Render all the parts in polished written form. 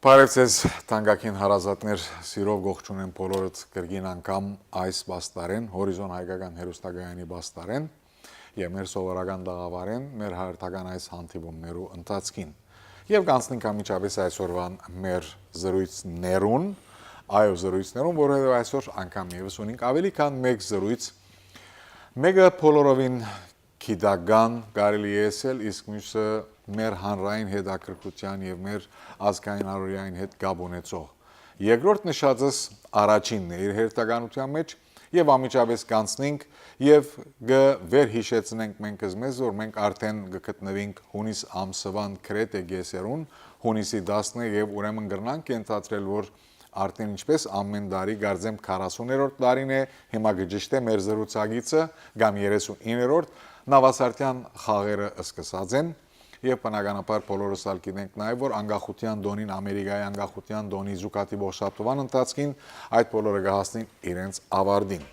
Բարևձեզ թանկագին հարազատներ, սիրով ողջունում եմ բոլորդ կրկին անգամ այս բաստարեն, հորիզոն հայկական հերոստակայանի բաստարեն եւ մեր սովորական դաղավարեն, մեր հայրենական այս հանդիպումներու ընթացքին։ Եվ կանցնենք ամիջապես այսօրվան մեր զրույցներուն, զրույցներուն, որովհետեւ այսօր անգամ եւս ունենք ավելի քան մեկ զրույց։ Մեկը բոլորովին Քիդական կարելի է ասել, իսկ մյուսը մեր հանրային հետաքրքրության եւ մեր ազգային առօրյային հետ կապ ունեցող։ Երկրորդ նշածս առաջինն է իր հերթականության մեջ եւ ամիջապես կանցնենք եւ վերհիշեցնենք մենք մեզ, որ մենք արդեն գտնվենք հունիս ամսվան Կրետե գեսերուն, հունիսի 10-ն եւ ուրեմն գրնանք ենթադրել, որ արդեն ինչպես ամեն տարի գարձեմ 40-րդ տարին է, հիմա գճիշտ է մեր զրուցակիցը կամ 39-րդ Նավասարտյան խաղերը սկսած են եւ բնականաբար բոլորս ալ գիտենք նաեւ որ անկախության դոնին Ամերիկայի անկախության դոնի զուգատի ողջատվան ընթացքին այդ բոլորը կհասնին իրենց ավարտին։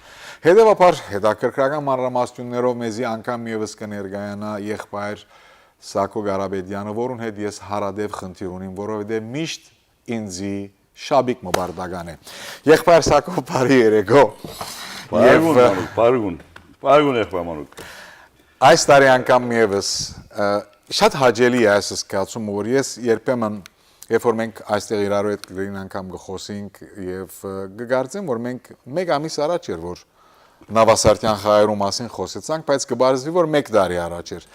Հետևաբար հետաքրքրական մանրամասնություններով մեզի անգամ եւս կներկայանա եղբայր Սակո Գարաբետյանը, որուն հետ ես հարադեպ խնդիր ունիմ, որովհետեւ միշտ ինձի շաբիկ մբարտական է։ Եղբայր Սակո, բարի երեկո։ Պարգուն եղբայր Այս տարի անգամ եւս շատ հաճելի է այս զգացումը, որ ես երբեմն երբ որ մենք այստեղ իրար հետ գրին անգամ գխոսենք եւ կգարձեմ, որ մենք մեկ ամիս առաջ էր որ Նավասարտյան խաղերու մասին խոսեցանք, բայց կբարձվի որ մեկ տարի առաջ էր։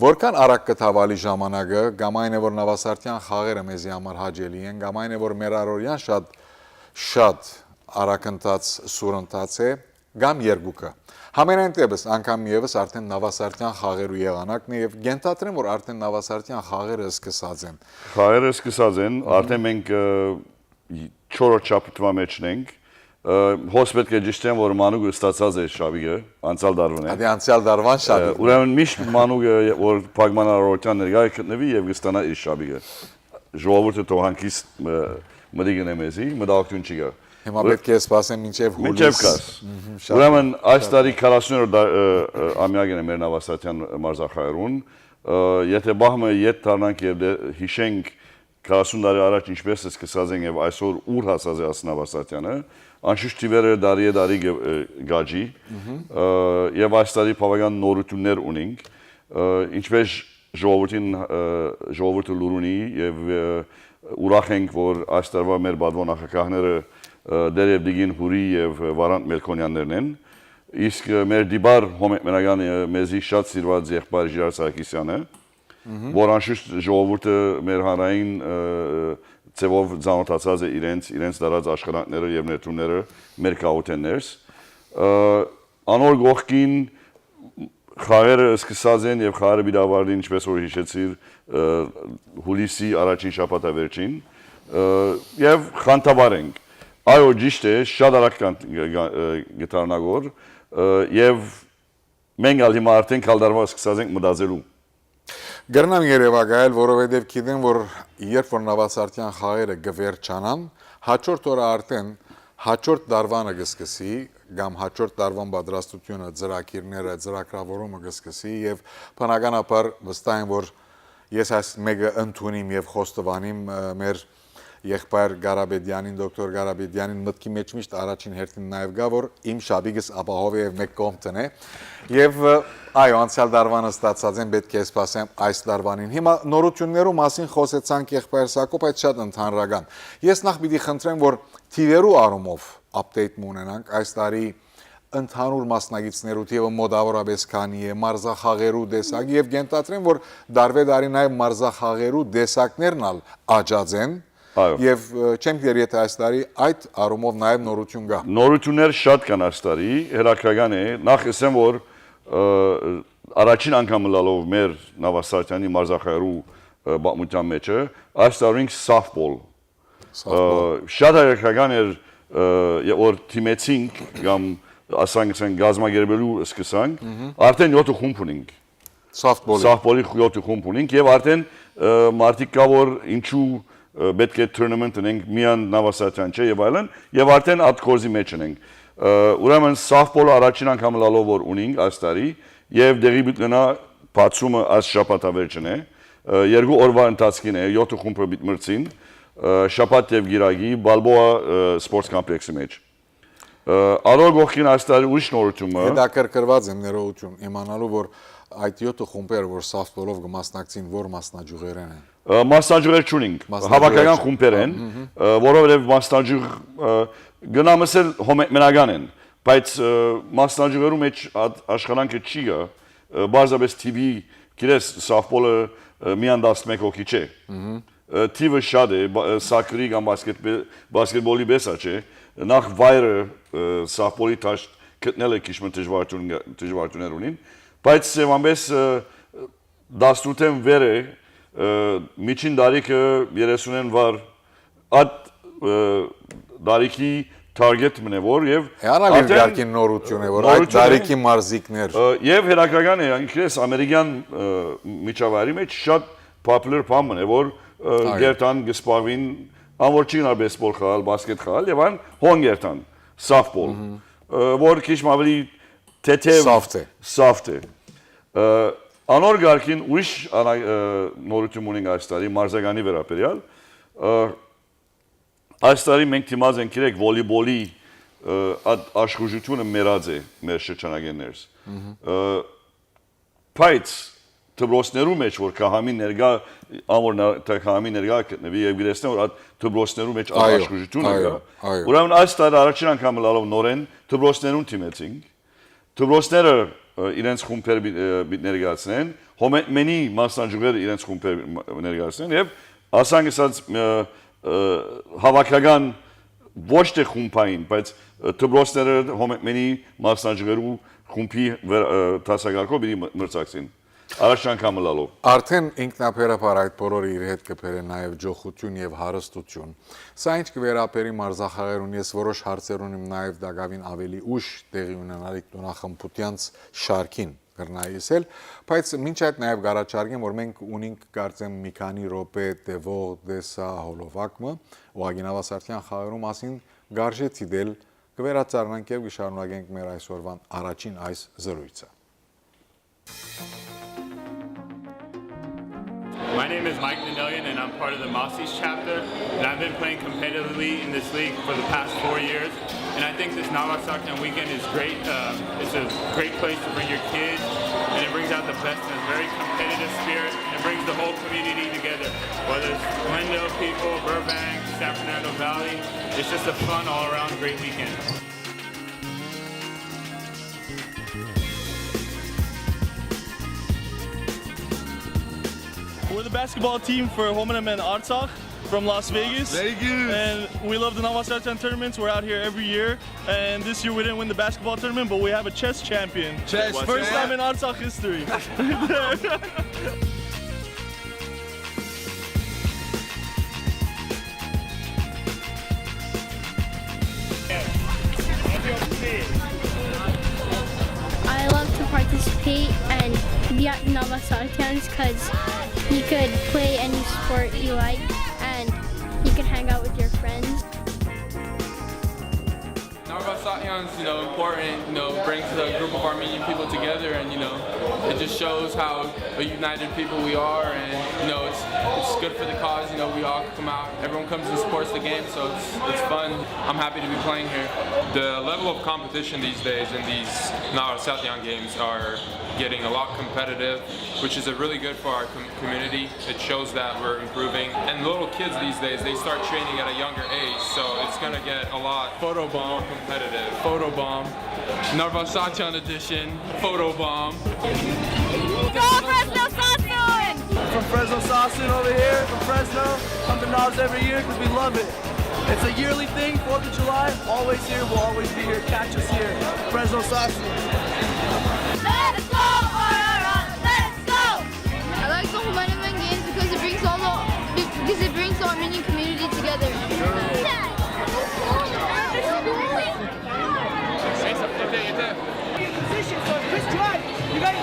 Որքան արագ կթավալի ժամանակը, կամ այն է որ Նավասարտյան խաղերը մեզի համար հաճելի են, կամ այն է որ մեր առօրյան շատ արագ ընթաց սուրընթաց է, կամ երկուքը։ Համենայն դեպս անգամ եւս արդեն Նավասարտյան խաղերու եղանակն է եւ գենթադրեմ որ արդեն Նավասարտյան խաղերը սկսած են։ Խաղերը սկսած են, արդեն մենք 4-րդ շաբաթվա մեջն ենք։ Հոս պետք է ճիշտեմ որ մանուկը ստացած է շաբիգը, անցյալ դարվան է։ Ադի անցյալ դարվան շաբիգ։ Ուրեմն միշտ մանուկը որ փագմանարարության ներկա գտնվի եւ կստանա իր շաբիգը։ Ժողովուրդը թողանքից մտիգն է մեզի, մտահոգություն չի գա։ Հիմա պետք է սպասեմ մինչև հուլիս։ Ուրեմն այս տարի 40-րդ ամյակն է մեր Նավասարտյան մարզախաղերուն։ Եթե բահմը ետ դառնանք եւ հիշենք 40 տարի առաջ ինչպես է սկսած են եւ այսօր ուր հասած է Նավասարտյանը, անշուշտ թիվերը դարի գաջի եւ այս տարի բավական նորություններ ունենք, ինչպես ժողովուրդը լուրունի եւ ուրախ ենք որ այս տարվա մեր բադվո նախագահները դերև դիգին հուրի եւ Վարանտ Մելքոնյաններն են, իսկ մեր դիբար հոմեկմենական մեզի շատ սիրված եղբայր Ժիրար Սարգիսյանը, որ անշուշտ ժողովուրդը մեր հանրային ծևով ծանոթացած է իրենց դարած աշխատանքները եւ ներդրումները մեր կաուտեններս, անոր գողքին խաղերը սկսած են եւ խաղերը բիդավարդին ինչպես որ հիշեցիր հուլիսի առաջին շաբաթավերջին եւ խանդավառ ենք։ Այո, ճիշտ է, շատ արագ գտարնագոր եւ մենք ալ հիմա արդեն կալդարվա սկսած ենք մտածելու։ Գրնամ երևակայել, որովհետեւ գիտեմ որ երբ որ Նավասարտյան խաղերը կվերջանան, հաջորդ օրը արդեն հաջորդ դարվանը կսկսի, կամ հաջորդ դարվան պատրաստությունը, ծրագիրները, ծրագրավորումը կսկսի եւ բնականաբար վստահ եմ որ ես այս մեկը ընդունիմ եւ խոստովանիմ մեր եղբայր Garabetianin, դոկտոր Garabetianin մտքի մեջ միշտ առաջին հերթին նաև գա, որ իմ շաբիգս ապահով է եւ մեկ կողմ տնե։ Եվ այո, անցյալ դարվանը ստացած են պետք է սպասեմ այս դարվանին։ Հիմա նորություններու մասին խոսեցանք եղբայր Սակո, բայց շատ ընդհանրական։ Ես նախ պիտի խնդրեմ, որ թիվերու առումով update ունենանք այս տարի ընդհանուր մասնագետներու թիվը մոտավորապես քանի է, մարզախաղերու դեսակ եւ գենտատրեմ, որ դարվե դարի նաև մարզախաղերու դեսակներն ալ աճած են։ Եվ չեմ գիտեր եթե այս տարի այդ առումով նաև նորություն կա։ Նորություններ շատ կան այս տարի, հետաքրքրական է։ Նախ ասեմ որ առաջին անգամ լալով մեր Նավասարտյանի մարզախաղերու բաղմության մեջը այս տարին softball։ Շատ հետաքրքրական էր որ թիմեցինք կամ ասենք գազագերբելու սկսանք, արդեն 7 խումբ ունենք։ Softball-ի 7 խումբ ունենք եւ արդեն մարդիկ կա որ ինչու պետք է tournament ունենք միան Նավասարտյան չէ եւ այլն եւ արդեն այդ կորզի մեջ ունենք ուրեմն softball-ը առաջին անգամ լալով որ ունենք այս տարի եւ դեղի բիտնա բացումը այս շաբաթավերջն է երկու օրվա ընթացքին է 7 խումբը բիտ մրցին շաբաթ եւ գիրագի Balboa Sports Complex-ի մեջ։ Արոր գողքին այստեղ ուրիշ նորությունը Հետաքրքրված եմ ներողություն իմանալու որ այդ 7 խումբեր որ սաֆտբոլով կմասնակցին որ մասնաճյուղերեն են։ Մասնաճյուղեր չունենք, հավաքական խումբեր են, որովհետև մասնաճյուղ գնամսել հոմեկմենական են, բայց մասնաճյուղերու մեջ աշխարհանքը չի գա, բարձրապես TV գիրես սաֆտբոլը միան 11 հոգի չէ։ TV-ը շատ է, սակրի կամ բասկետբոլի բեսա չէ, նախ վայրը սաֆտբոլի տաշտ գտնելը քիչ դժվարություններ ունին, բայց սեվամբես 18-ին վերը միջին դարիքը 30-ին վար այդ դարիքի target մնե որ եւ Անավիրկին նորություն է որ այդ դարիքի մարզիկներ եւ հերակրական է ինքնես ամերիկյան միջավայրի մեջ շատ popular բան մնե որ գերտան գսպավին ամորչին բեսբոլ խաղալ, բասկետ խաղալ եւ այն հոնգերտան softball որ քիչ ավելի թեթև soft է անոր գարկին ուրիշ նորություն ունենք այս տարի մարզականի վերաբերյալ այս տարի մենք դիմաց ենք իրեք վոլեյբոլի աշխուժությունը մերած է մեր շրջանագերներս բայց դպրոցներու մեջ որ կահամի ներգա ամոր կահամի ներգա կտնվի եւ գրեսնեն որ այդ դպրոցներու մեջ աշխուժությունը կա ուրեմն այս տարի առաջին անգամ լալով նորեն դպրոցներուն թիմեցինք դպրոցները իրենց խումբեր ներկայացնեն հոմենի մասնաճյուղերը իրենց խումբեր ներկայացնեն եւ ասանք ասած հավաքական ոչ թե խումբային բայց դպրոցները հոմենի մասնաճյուղերու խումբի տասակարգով բերի մրցակցին Առաջին անգամ լալով։ Արդեն ինքնաբերաբար այդ բոլորը իր հետ կբերեն նաև ջոխություն եւ հարստություն։ Սա ինչ կվերապերի մարզախաղերուն ես որոշ հարցեր ունեմ նաև դակավին ավելի ուշ տեղի ունենալիք տոնախմբությանց շարքին կրնայիսել, բայց մինչ այդ նաև գարաչարգեմ որ մենք ունենք կարծեմ մի քանի րոպե տևող դեսա հոլովակը Ուղագին Ավասարթյան խաղերու մասին գարժեցի դել կվերացառնանք եւ կշարունակենք մեր այսօրվան առաջին այս զրույցը։ My name is Mike Nandelian and I'm part of the Mossies chapter and I've been playing competitively in this league for the past 4 years and I think this Navasartan weekend is great. It's a great place to bring your kids and it brings out the best in a very competitive spirit and it brings the whole community together. Whether it's Glendale people, Burbank, San Fernando Valley, it's just a fun all around great weekend. We're the basketball team for Homenam and Artsakh from Las Vegas. Very good. And we love the Navasartan tournaments. We're out here every year. And this year we didn't win the basketball tournament, but we have a chess champion. Chess. First time in Artsakh history. I love to participate and be at Navasartans because you could play any sport you like and you can hang out with your friends. Navasartyan's, important, brings a group of Armenian people together and, it just shows how a united people we are and, it's good for the cause, we all come out, everyone comes and supports the game, so it's fun. I'm happy to be playing here. The level of competition these days in these Navasartan games are getting a lot competitive, which is really good for our community. It shows that we're improving. And little kids these days, they start training at a younger age, so it's gonna get a lot more competitive. Photobomb. Navasartan edition. Photobomb. Go Fresno Sassoon! From Fresno Sassoon over here, from Fresno. Come to Navs every year because we love it. It's a yearly thing, 4th of July. Always here, we'll always be here. Catch us here. Fresno Sassoon. Let's go, Aurora! Let's go! I like the Homenam games because it brings the Armenian community together. Position, so Chris drive. You got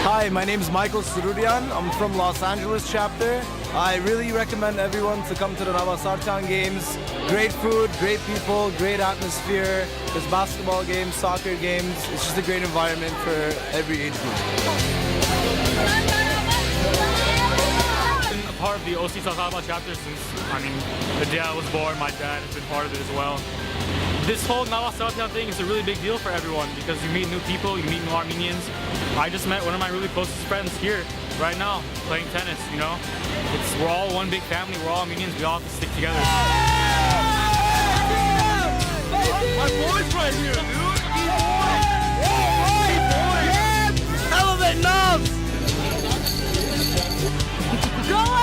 Hi, my name is Michael Sururian. I'm from Los Angeles chapter. I really recommend everyone to come to the Navasartan games. Great food, great people, great atmosphere. There's basketball games, soccer games. It's just a great environment for every age group. Been a part of the OC Salzaba chapter since, the day I was born. My dad has been part of it as well. This whole Navasartan thing is a really big deal for everyone because you meet new people, you meet new Armenians. I just met one of my really closest friends here right now playing tennis, you know? We're all one big family, we're all Armenians, we all have to stick together. My boy's right here, dude! Elevate knobs! Go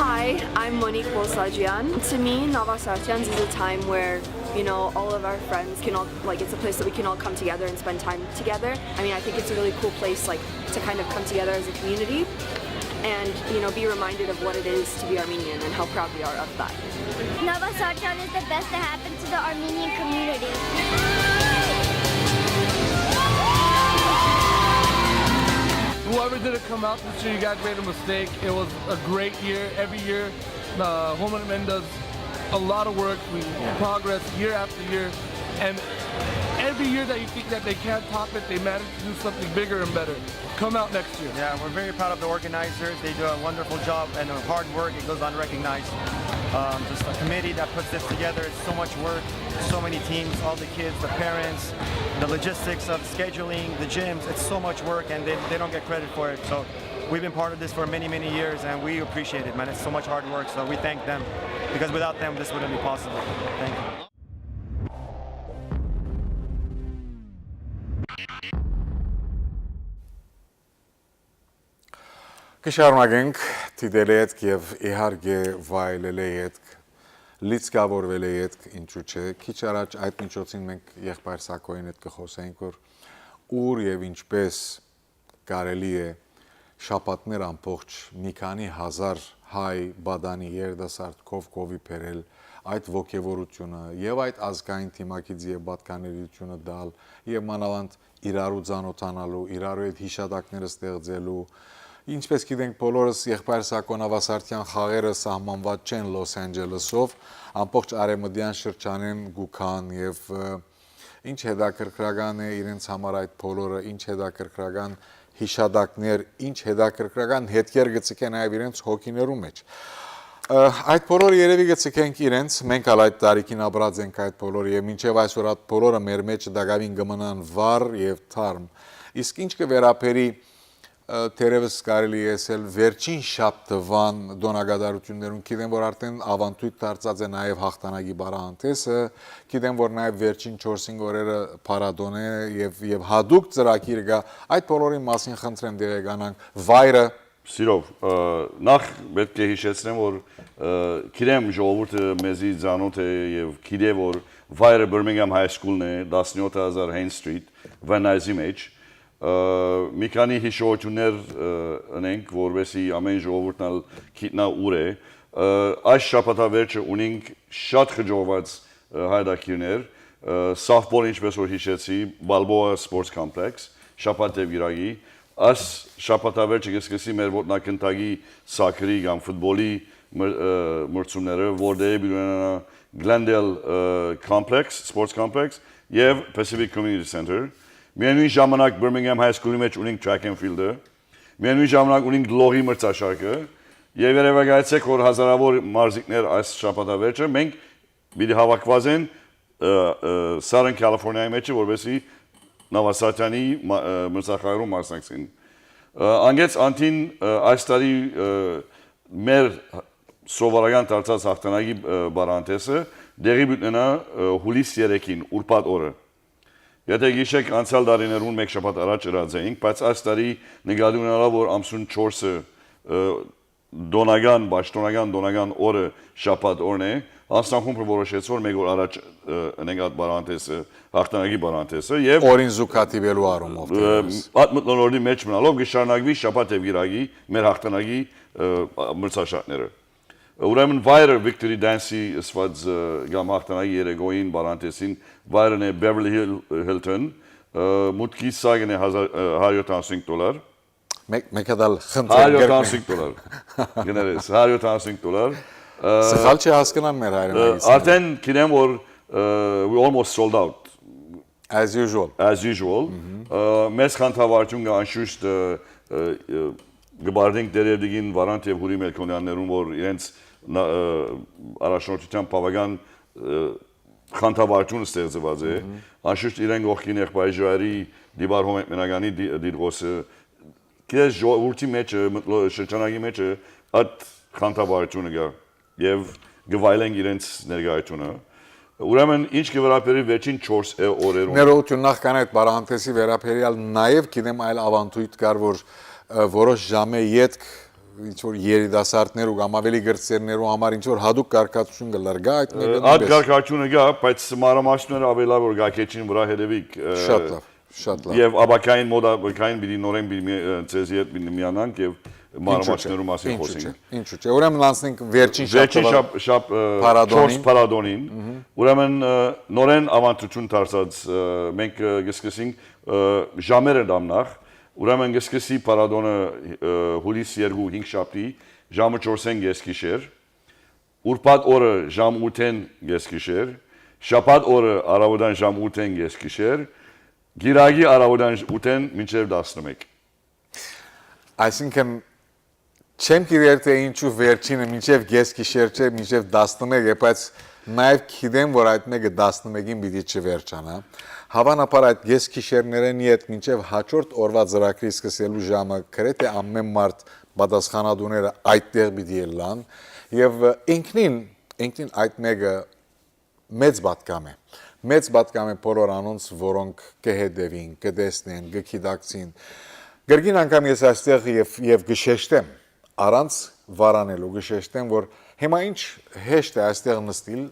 Hi, I'm Monique Bolsajian. To me, Navasartans is a time where, all of our friends can all, it's a place that we can all come together and spend time together. I think it's a really cool place, to kind of come together as a community and, be reminded of what it is to be Armenian and how proud we are of that. Navasartan is the best that happened to the Armenian community. Whoever didn't come out this year, you guys made a mistake. It was a great year. Every year, the Women Men does a lot of work. We progress year after year. And every year that you think that they can't top it, they manage to do something bigger and better. Come out next year. Yeah, we're very proud of the organizers. They do a wonderful job and their hard work, it goes unrecognized. Just a committee that puts this together, it's so much work, so many teams, all the kids, the parents, the logistics of scheduling, the gyms, it's so much work and they don't get credit for it. So we've been part of this for many, many years and we appreciate it, man. It's so much hard work, so we thank them because without them, this wouldn't be possible. Thank you. Կշարունակենք դիտել ետք եւ իհարկե վայելել ետք, լիցքավորվել ետք, ինչու՞ չէ։ Քիչ առաջ այդ միջոցին մենք եղբայր Սակոյին հետ կխոսենք, որ ուր եւ ինչպես կարելի է շաբաթներ ամբողջ մի քանի հազար հայ բադանի երդասարդ կովի բերել այդ ողջևորությունը եւ այդ ազգային թիմակից եւ պատկանելիությունը դալ եւ մանավանդ իրարու ծանոթանալու, իրարու հետ հիշատակները ստեղծելու Ինչպես գիտենք բոլորս եղբայր Սակոն Նավասարդյան խաղերը սահմանված չեն Լոս Անջելեսով, ամբողջ արևմտյան շրջանեն գուքան եւ ինչ հետաքրքրական է իրենց համար այդ բոլորը, ինչ հետաքրքրական հիշադակներ, ինչ հետաքրքրական հետքեր գցկեն այլ իրենց հոգիներու մեջ։ Այդ բոլորը երևի գցկենք իրենց, մենք ալ այդ տարիքին ապրած ենք այդ բոլորը եւ մինչեւ այսօր այդ բոլորը մեր մեջ դակավին կմնան վառ եւ թարմ։ Իսկ ինչ կվերապերի Terevs կարելի եսել վերջին շաբթվան դոնագադարություններուն գիտեմ որ արդեն ավանդույթ դարձած է նաև հաղթանակի բարանտեսը գիտեմ որ նաև վերջին 4-5 օրերը փարադոն է եւ հadouk ծրագիր կա այդ բոլորի մասին խնդրեմ դերեկանանք վայրը Սիրով նախ պետք է հիշեցնեմ որ գիտեմ ժողովուրդը մեզի ծանոթ է եւ գիտե որ վայրը Birmingham High School-ն է 17000 Haines Street Van-Nuys մեջ մի քանի հիշողություններ ունենք, որովհետեւ ամեն ժողովուրդն գիտնա ուր է։ Այս շաբաթավերջը ունենք շատ խջոված հայդակիրներ, softball ինչպես որ հիշեցի, Balboa Sports Complex, շաբաթ եւ գիրագի, այս շաբաթավերջը կսկսի մեր ոտնակնդագի սակրի կամ ֆուտբոլի մրցումները, որտեղ բյուրենա Glendale Complex, Sports Complex եւ Pacific Community Center Միանույն ժամանակ Birmingham High School-ի մեջ ունենք track and field-ը, միանույն ժամանակ ունենք լողի մրցաշարքը, եւ երևակայեցեք որ հազարավոր մարզիկներ այս շաբաթավերջը մենք պիտի հավաքված են Southern California-ի մեջ, որովհետեւ Նավասարդյանի մրցաշարում մասնակցին։ Անգեց անտին այս տարի մեր սովորական դարձած հաղթանակի բարանտեսը դեղի բտնա հուլիս 3-ին ուրբաթ օրը Եթե գիշեք անցյալ տարիներուն մեկ շաբաթ առաջ ըրած էինք, բայց այս տարի նկատի ունենալով որ ամսուն 4-ը դոնական օրը շաբաթ օրն է, Անստանխումբը որոշեց որ մեկ օր առաջ ունենք այդ բարանտեսը, հաղթանակի բարանտեսը եւ օրին զուգատիվելու առումով այդ մտնոլորտի մեջ մնալով կշարունակվի շաբաթ եւ գիրագի մեր հաղթանակի մրցաշարները։ ուրեմն վայրը Victory Dance-ի ասված կամ հաղթանակի երեկոյին բարանտեսին վայրն է Beverly Hilton, մուտքի սագն է $175, Մեկը դալ խնդրել $175, գներես, $175, Սխալ չի հասկանան մեր հայրենագից արդեն կինեմ, որ we almost sold out, As usual մեզ խանդավարություն կա անշուշտ գբարդենք դերևդիգին վարանտ և հուրի մելքոնյաններում, որ իրենց առաջնորդության բավական խանդավարություն ստեղծված է, անշուշտ իրեն գողքին եղբայժարի դիբար հոմ մենագանի դիրգոսը, կես ժողովրդի մեջը, շրջանագի մեջը այդ խանդավարությունը կա և գվայլենք իրենց ներգայությունը, ուրեմն ինչ կվերապերի վերջին 4 օրերում Ներողություն նախքան այդ բարանտեսի վերապերյալ նաև գիտեմ այլ ավանդույթ կար, որ որոշ ժամե ետք ինչ-որ երիտասարդներ ու կամ ավելի գրծերներու համար ինչ-որ հատուկ կարգացություն կլրգա այդ մեկը Այդ կարգացությունը կա, բայց մանրամասները ավելի լավ որ գակեչին վրա հետևիկ Շատ լավ Եվ աբակային մոդակային պիտի նորեն ձեզի հետ միանանք և մանրամասներու մասին խոսենք Ինչու՞ չէ, ուրեմն անցնենք վերջին շապ 4 պարադոնին, ուրեմն նորեն ավանդություն դարձած մենք կսկսենք ժամերը դամնախ, ուրեմն կսկսի պարադոնը հուլիս 2-5 շաբթի ժամը 4-ին գեսգիշեր, ուրբաթ օրը ժամ 8-ին գեսգիշեր, շաբաթ օրը առավոտյան ժամ 8-ին գեսգիշեր, գիրագի առավոտյան 8-ին մինչև 11 Այսինքն չեմ գիտեր թե ինչու վերջինը մինչև գեսգիշեր չէ, մինչև 11 է, բայց նաև գիտեմ, որ այդ մեկը 11-ին պիտի չվերջանա Հավանաբար այդ գեսգիշերներեն իդ մինչև հաջորդ օրվա ծրագրի սկսելու ժամը գրեթե ամեն մարդ պատասխանատուները այդտեղ պիտի ելան եւ ինքնին այդ մեկը մեծ պատկամ է Մեծ պատկամ է բոլոր անոնց, որոնք կհետևին, կտեսնեն, կգիտակցին Գրգին անգամ ես այստեղ եւ գշեշտեմ առանց վարանելու գշեշտեմ, որ հիմա ինչ հեշտ է այստեղ նստիլ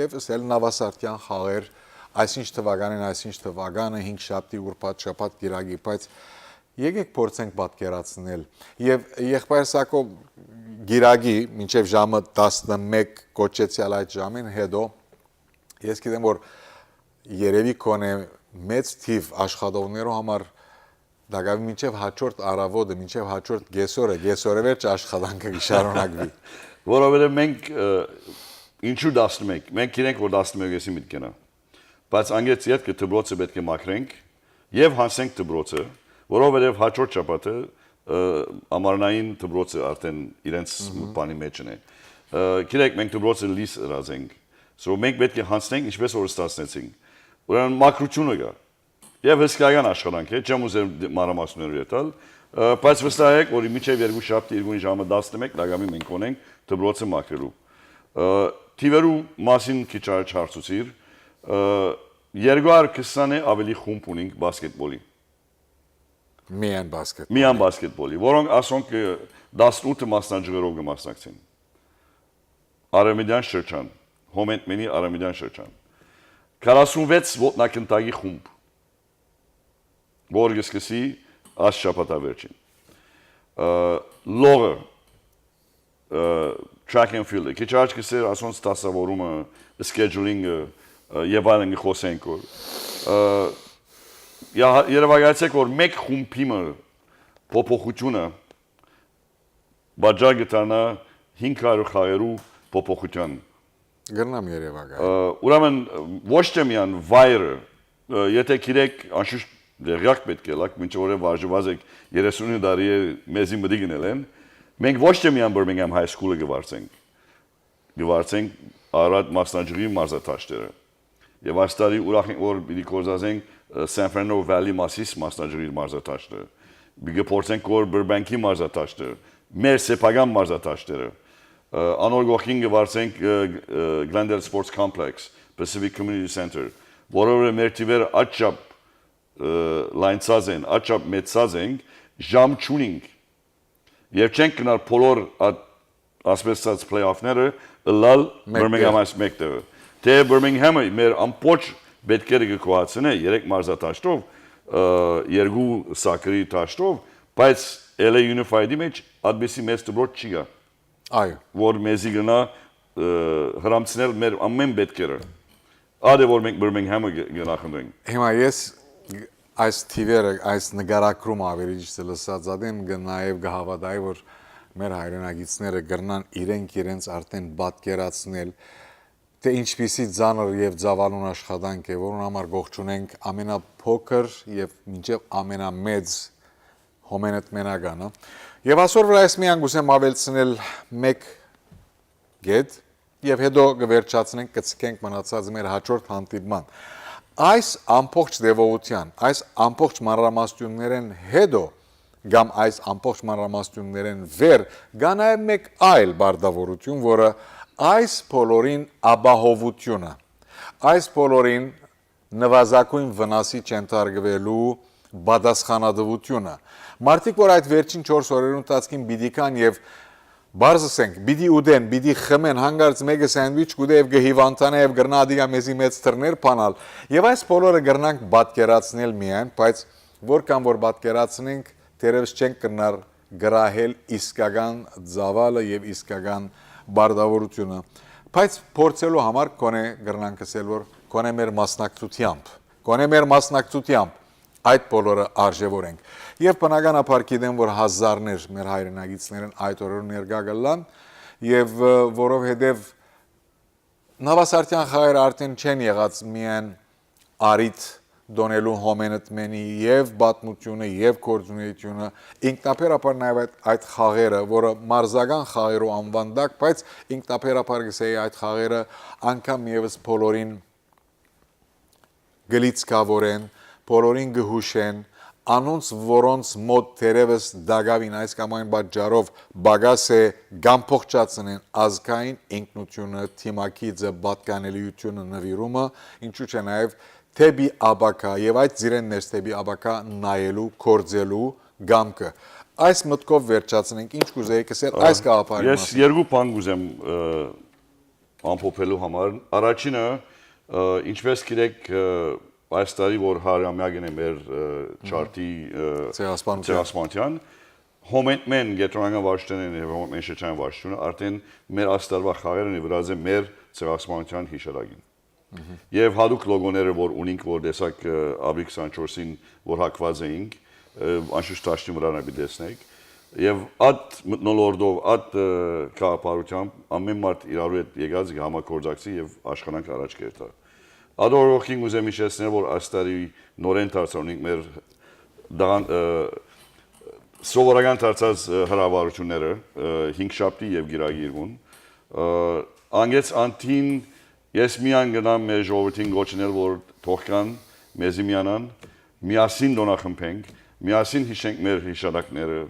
եւ ասել նավասարտյան խաղեր Այսինչ թվականը 5 շաբթի ուրբաթ շաբաթ գիրագի, բայց եկեք փորձենք պատկերացնել եւ եղբայր Սակո գիրագի մինչեւ ժամը 11 կոչեցյալ այդ ժամին հետո ես գիտեմ որ երևի կոնե մեծ թիվ աշխատողներու համար դակավի մինչեւ հաջորդ առավոտը, մինչեւ հաջորդ գեսորը վերջ աշխատանքը կշարունակվի Որովհետեւ մենք ինչու 11 մենք գիտենք որ 11-ին միտք կենա Բայց անգեց իդ դբրոցը պետք է մաքրենք եւ հանցենք դբրոցը, որովհետեւ հաջորդ շաբաթը ամառնային դբրոցը արդեն իրենց բանի մեջն է։ Գիտեք մենք դբրոցը լիս ռազենք։ So մենք պետք է հանցենք ինչպես որ ստացնեցինք։ Ուրեմն մաքրությունը կա։ Եվ հսկայական աշխատանք է, չեմ ուզում մանրամասներով ետալ, բայց վստահ եք որ միջև 2 շաբթի 2 ժամը 11 դագամի մենք ունենք դբրոցը մաքրելու։ Թիվերու մասին քիչ առաջ հարցուցիր 220 ավելի խումբ ունենք բասկետբոլի։ Միան բասկետբոլի, որոնք ասոնք 18 մասնաճյուղերով կմասնակցեն։ Արևմտյան շրջան, հոմենտմենի արևմտյան շրջան։ 46 ոտնակնդագի խումբ, որ կսկսի այս շաբաթավերջին։ Լողը, track and field, քիչ առաջ կսեր ասոնց դասավորումը, scheduling-ը Եվ այլն խոսենք որ երևակայեցեք որ մեկ խումբիմը փոփոխությունը բաժակ գտանա 500 խաղերու փոփոխության Գրնամ երևակայ Ուրեմն ոչ թե միան վայրը եթե գիրեք անշուշտ դերյակ պետք է լակ մինչ օրը վարժված եք 30 տարի մեզի մտի գնել են մենք ոչ թե միան Birmingham High School-ը գվարցենք Արադ մասնաճյուղի մարզաթաշտերը Եվ այս տարի ուրախ ենք որ պիտի կորզազենք San Fernando Valley Մասիս մասնաճյուղի մարզաթաշտերը Պիտի փորձենք որ Burbank-ի մարզաթաշտերը մեր սեփական մարզաթաշտերը անոր գողքին գվարցենք Glendale Sports Complex Pacific Community Center որովհետև մեր թիվերը աչափ լայնցած են աչափ մեծած են ժամ չունենք եւ չենք գնալ բոլոր ասպետած play-off-ները լալ Birmingham-ից մեկտեղ Թե Birmingham-ը մեր ամբողջ պետքերը կկոհացնե 3 մարզատաշտով, 2 սակրի տաշտով, բայց LA Unified-ի մեջ այդպիսի մեծ դպրոց չի գա։ Այո։ որ մեզի գնա հրամցնել մեր ամեն պետքերը։ Adeh որ մենք բրմենք համը գնախնդրենք։ Հիմա ես այս թիվերը, այս նկարակրում ավելի ճիշտ լսած ադեմ նաև գահավադայի, որ մեր հայրենագիցները գրնան իրենց արդեն պատկերացնել, թե ինչպիսի ծանր եւ ծավալուն աշխատանք է, որոնց համար գողջունենք ամենափոքր եւ մինչեւ ամենամեծ հոմենետ մենականը։ Եվ այսօր վրա ես միան գուսեմ ավելցնել մեկ գետ եւ հետո կվերջացնենք կցկենք մնացած մեր հաջորդ հանդիպման։ Այս ամբողջ դեպողության, այս ամբողջ մանրամասնություններն հետո կամ այս ամբողջ մանրամասնություններն վեր կա նաեւ մեկ այլ բարդավորություն, որը այս բոլորին ապահովությունը, այս բոլորին նվազագույն վնասի չընթարգվելու պատասխանատվությունը։ Մարդիկ, որ այդ վերջին 4 օրերուն ընթացքին պիտի կան եւ բարձրենք, պիտի ուդեն, պիտի խմեն, հանգարց մեկը սանդվիչ կուտե եւ գհիվանտանե եւ գրնադիգա մեզի մեծ թռներ փանալ։ Եվ այս բոլորը գրնանք պատկերացնել միայն, բայց որքան որ պատկերացնենք, դերևս չենք կրնար գրահել իսկական ծավալը եւ իսկական բարդավորությունը, բայց փորձելու համար կոնե գրնանք ասել, որ կոնե մեր մասնակցությամբ այդ բոլորը արժևորենք։ Եվ բնականաբար գիտեմ, որ հազարներ մեր հայրենագիցներն այդ օրերում ներկա գալան, եւ որովհետեւ նավասարտյան խաղերը արդեն չեն եղած միայն արիտ դոնելու հոմենտմենի եւ պատմությունը եւ գործունեությունը, ինքնաբերաբար նաեւ այդ խաղերը, որը մարզական խաղերով անվանդակ, բայց ինքնաբերաբար գսեի այդ խաղերը անգամ եւս բոլորին գլիցկավորեն, բոլորին գհուշեն, անոնց որոնց մոտ թերևս դագավին այս կամ այն պատճառով բագաս է գամփոխչացնեն ազգային ինքնությունը, թիմակիցը, պատկանելիությունը, նվիրումը, ինչու՞ չէ նաև թեբի աբակա եւ այդ ծիրեններ թեբի աբակա նայելու, կորձելու գամքը։ Այս մտքով վերջացնենք, ինչ կուզեի կսել այս գաղափարի մասին։ Ես երկու բան կուզեմ ամփոփելու համար։ Առաջինը, ինչպես գիտեք, այս տարի որ հարյուրամյակն է մեր չարտի ցեղասպանության հոմենտմեն գետրոնական վարչությունն եւ հոմենտմեն շրջան վարչությունը արդեն մեր աստարվա խաղերն է վրաձե մեր ցեղասպանության հիշարագին եւ հadoop լոգոները որ ունենք որ տեսակ ապրիլ 24-ին որ հակված էինք անշուշտ տաշտի վրա նայ դեսնեք եւ այդ մտնոլորդով այդ կապարությամբ ամեն մարդ իրարու հետ եկած համակորձակցի եւ աշխատանք առաջ կերտա Ադորոխին ուզեմ իջեցնել, որ աստարի նորեն դարձանունք մեր սովորական դարձած հրավառությունները 5 շաբթի եւ գիրագիրուն անգեց անտին ես միան գնամ մեր ժողովրդին գոչնել որ թողքան մեզի միանան միասին դոնախմբենք միասին հիշենք մեր հիշատակները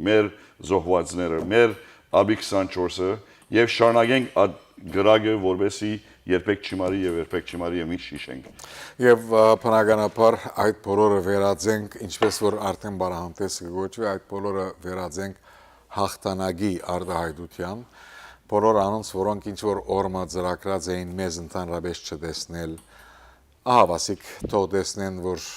մեր զոհվածները մեր ապրիլ 24-ը եւ շարունակենք այդ գրագը որովհետեւ երբեք չմարի եւ երբեք չմարի եւ ինչ հիշենք։ Եվ բնականաբար այդ բոլորը վերածենք, ինչպես որ արդեն բարահանտեսը գոչվի, այդ բոլորը վերածենք հաղթանակի արտահայտության, բոլոր անոնց, որոնք ինչ որ օրմա ծրագրած էին մեզ ընդհանրապես չտեսնել, ահավասիկ թող տեսնեն, որ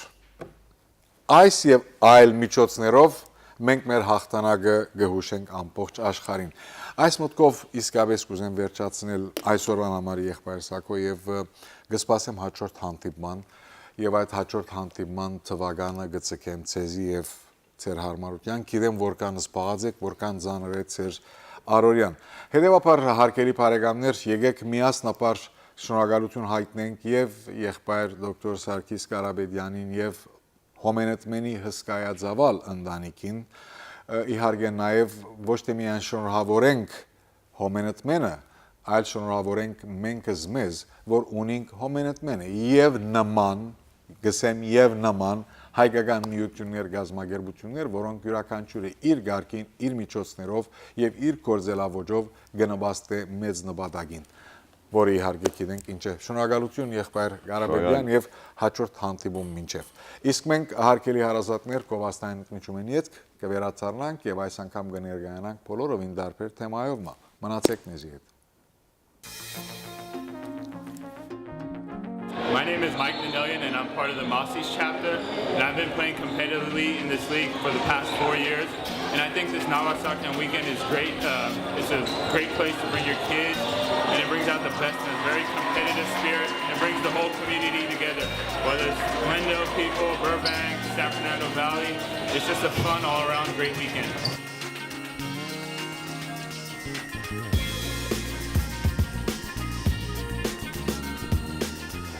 այս եւ այլ միջոցներով մենք մեր հաղթանակը գհուշենք ամբողջ աշխարհին։ Այս մտքով իսկապես կուզեմ վերջացնել այսօրվան համար եղբայր Սակո եւ կսպասեմ հաջորդ հանդիպման եւ այդ հաջորդ հանդիպման թվականը գծկեմ ցեզի եւ ձեր հարմարության գիտեմ որքան սպաղած եք որքան ծանր է ձեր առօրյան հետեւաբար հարգելի բարեկամներ եկեք միասնապար շնորհակալություն հայտնենք եւ եղբայր դոկտոր Սարգիս Garabetianին եւ հոմենտմենի հսկայածավալ ընտանիքին իհարկե նաև ոչ թե միայն շնորհավորենք հոմենտմենը, այլ շնորհավորենք մենքս մեզ, որ ունենք հոմենտմենը եւ նման, գսեմ եւ նման հայկական միություններ, գազམ་ագերբություններ, որոնք յուրաքանչյուրը իր ղարքին, իր միջոցներով եւ իր գործելավոճով գնաբաստ է մեծ նպատակին, որը իհարկե գիտենք ինչ է։ Շնորհակալություն եղբայր Garabetian եւ հաջորդ հանդիպում մինչեւ։ Իսկ մենք հարգելի հարազատներ Կովաստանյան ընդմիջումն յետք կվերացառնանք եւ այս անգամ կներկայանանք բոլորովին դարբեր թեմայով մնացեք մեզի հետ։ My name is Mike Dandelion, and I'm part of the Mossies chapter. And I've been playing competitively in this league for the past 4 years. And I think this Navasartan weekend is great. It's a great place to bring your kids, and it brings out the best in a very competitive spirit. And it brings the whole community together, whether it's Glendale people, Burbank, San Fernando Valley. It's just a fun, all-around great weekend.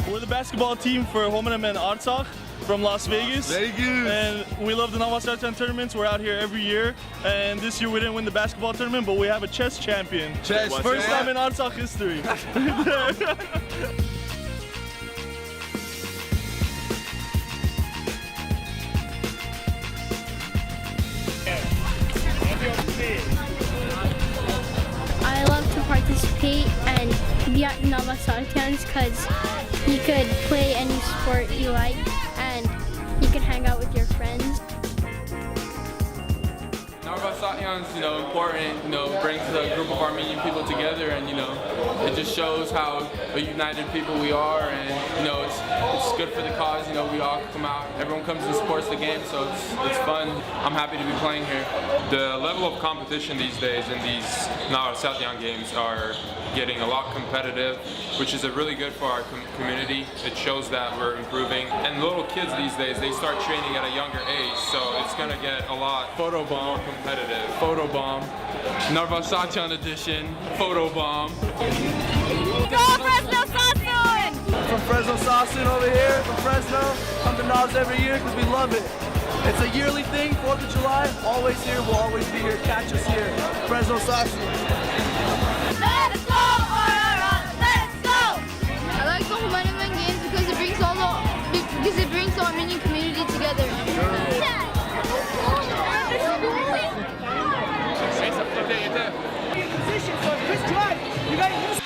We're the basketball team for Homenem and Artsakh from Las Vegas. Very good. And we love the Navasartan tournaments. We're out here every year. And this year we didn't win the basketball tournament, but we have a chess champion. Chess. First time in Artsakh history. I love to participate and be at Navasartans because you could play any sport you like and you can hang out with your friends. Narva-Satyan's, important, brings a group of Armenian people together, and, it just shows how a united people we are, and, it's good for the cause, we all come out, everyone comes and supports the game, so it's fun. I'm happy to be playing here. The level of competition these days in these Navasartan games are getting a lot competitive, which is really good for our community. It shows that we're improving. And little kids these days, they start training at a younger age, so it's gonna get a lot more competitive. Photobomb. Narva-Satyan edition. Photobomb. Go Fresno Sassoon! From Fresno Sassoon over here, from Fresno. Come to Navs every year because we love it. It's a yearly thing, 4th of July. Always here, we'll always be here. Catch us here. Fresno Sassoon. Let's go, Aurora! Let's go! I like the Homenem games because it brings the Armenian community together. Position, so Chris drive. You gotta use.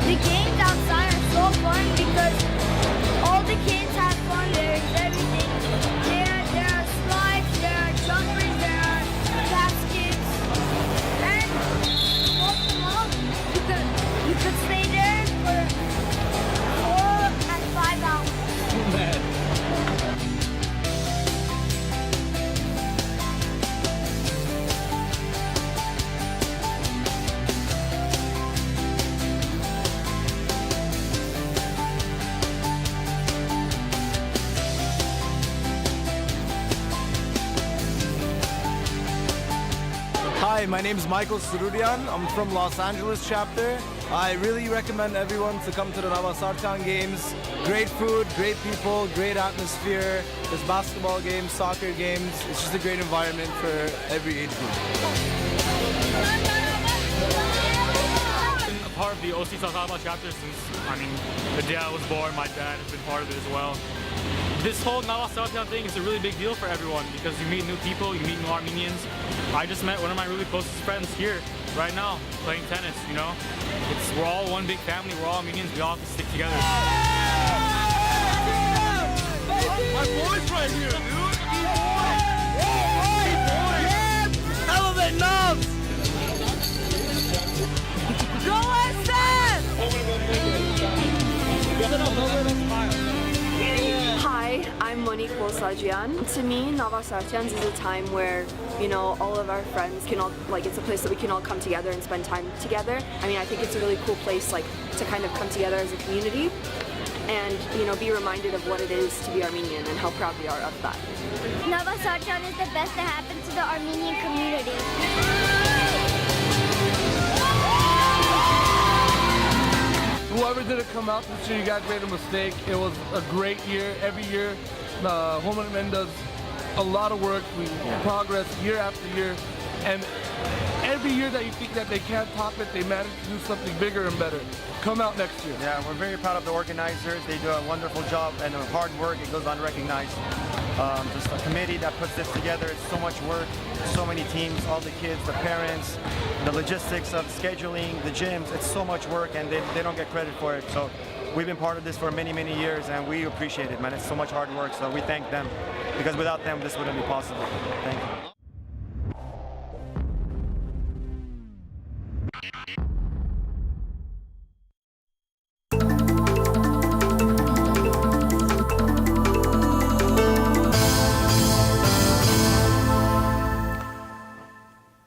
The games outside are so fun because all the kids have fun. There's everything. There are slides, there are jumpers, there are baskets. And most of all, you could stay there for 4 and 5 hours. Hi, my name is Michael Surudian. I'm from Los Angeles chapter. I really recommend everyone to come to the Navasartan games. Great food, great people, great atmosphere. There's basketball games, soccer games. It's just a great environment for every age group. Been a part of the OC Sakaba chapter since, the day I was born. My dad has been part of it as well. This whole Navasartan thing is a really big deal for everyone because you meet new people, you meet new Armenians. I just met one of my really closest friends here right now playing tennis, We're all one big family, we're all Armenians, we all have to stick together. My boy's right here, dude. Elevate knobs. Go Hi, I'm Monique Bolsajian. To me, Navasartans is a time where, all of our friends can all, it's a place that we can all come together and spend time together. I think it's a really cool place, to kind of come together as a community and, be reminded of what it is to be Armenian and how proud we are of that. Navasartan is the best that happened to the Armenian community. Whoever didn't come out this year, you guys made a mistake. It was a great year. Every year, Homenem does a lot of work. We progress year after year. And every year that you think that they can't top it, they manage to do something bigger and better. Come out next year. Yeah, we're very proud of the organizers. They do a wonderful job, and their hard work, it goes unrecognized. Just a committee that puts this together. It's so much work, so many teams, all the kids, the parents, the logistics of scheduling, the gyms. It's so much work, and they don't get credit for it. So we've been part of this for many, many years, and we appreciate it, man. It's so much hard work, so we thank them, because without them, this wouldn't be possible. Thank you.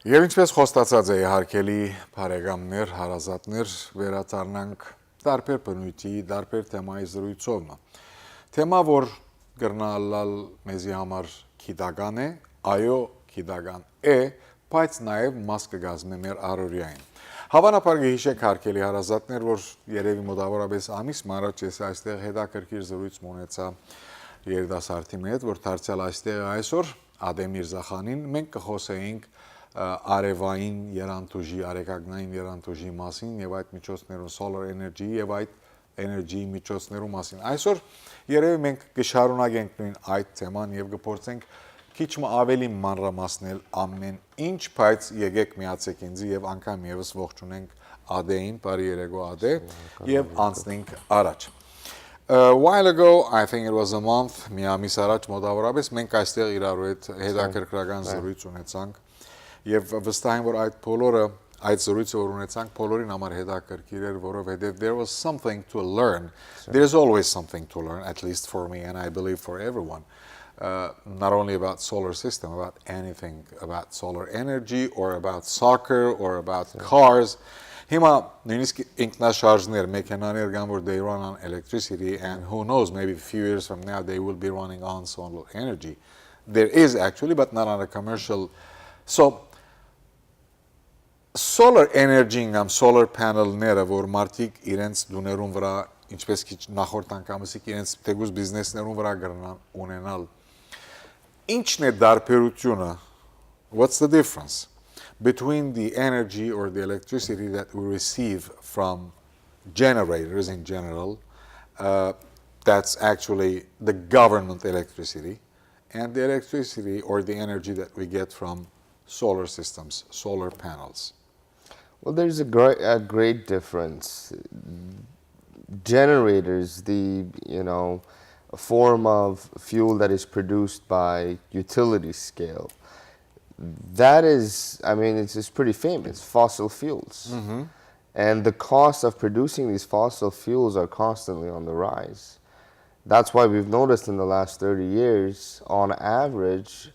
Եվ ինչպես խոստացած է իհարկելի բարեկամներ, հարազատներ, վերադառնանք տարբեր բնույթի, տարբեր թեմայի զրույցով։ Թեմա, որ կրնալալ մեզի համար քիդական է, այո, քիդական է, բայց նաև մաս կգազմի մեր առօրյային։ Հավանաբար կհիշեք հարկելի հարազատներ, որ երևի մոտավորապես ամիս առաջ ես այստեղ հետաքրքիր զրույց ունեցա երիտասարդի հետ, որ դարձյալ այստեղ այսօր Adeh Mirzakhani-ին մենք կխոսեինք արևային երանտուժի, արեգակնային երանտուժի մասին եւ այդ միջոցներում solar energy եւ այդ energy միջոցներու մասին։ Այսօր երևի մենք կշարունակենք նույն այդ թեման եւ կփորձենք քիչ ավելի մանրամասնել ամեն ինչ, բայց եկեք միացեք ինձ եւ անգամ եւս ողջունենք Adeh-ին, բարի երեկո Adeh, եւ անցնենք առաջ։ A while ago, I think it was a month, մի ամիս առաջ մոտավորապես մենք այստեղ իրարու հետ հետաքրքրական զրույց ունեցանք եւ վստահ եմ որ այդ բոլորը այդ զրույցը որ ունեցանք բոլորին համար հետաքրքիր էր որովհետեւ there was something to learn. There's always something to learn, at least for me and I believe for everyone. Not only about solar system, about anything, about solar energy or about soccer or about cars. Հիմա նույնիսկ ինքնաշարժներ, մեքենաներ կան որ they run on electricity and who knows, maybe a few years from now they will be running on solar energy. There is actually, but not on a commercial. So solar energy կամ solar panel-ները, որ մարդիկ իրենց դուներուն վրա, ինչպես քիչ նախորդ անգամսիկ իրենց թեգուզ բիզնեսներուն վրա կրնան ունենալ։ Ինչն է դարբերությունը? What's the difference between the energy or the electricity that we receive from generators in general, that's actually the government electricity, and the electricity or the energy that we get from solar systems, solar panels? Well, there's a great difference. Generators, a form of fuel that is produced by utility scale, that is, it's pretty famous, fossil fuels. Mm-hmm. And the cost of producing these fossil fuels are constantly on the rise. That's why we've noticed in the last 30 years, on average,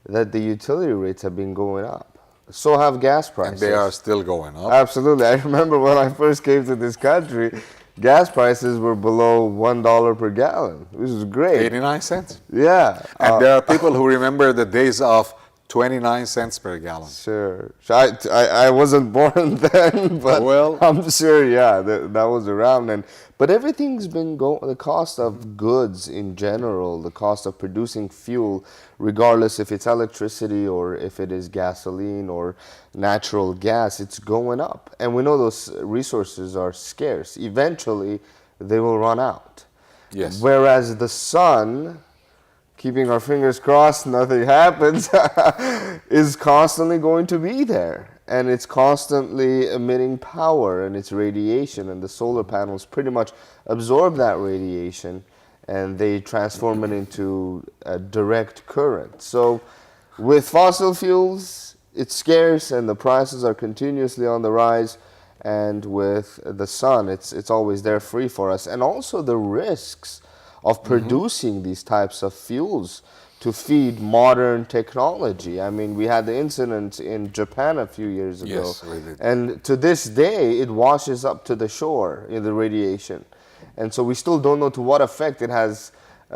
that the utility rates have been going up. So have gas prices. And they are still going up. Absolutely. I remember when I first came to this country, gas prices were below $1 per gallon. This is great. 89 cents. Yeah. And there are people who remember the days of 29 cents per gallon. Sure. I wasn't born then, but well, I'm sure, yeah, that was around. But everything's been going, the cost of goods in general, the cost of producing fuel, regardless if it's electricity or if it is gasoline or natural gas, it's going up. And we know those resources are scarce. Eventually, they will run out. Yes. Whereas the sun, keeping our fingers crossed, nothing happens, is constantly going to be there. And it's constantly emitting power and its radiation, and the solar panels pretty much absorb that radiation and they transform it into a direct current. So with fossil fuels, it's scarce and the prices are continuously on the rise. And with the sun, it's always there free for us. And also the risks of producing these types of fuels to feed modern technology. I mean, we had the incident in Japan a few years ago. Yes, we did. And to this day, it washes up to the shore in the radiation. And so we still don't know to what effect it has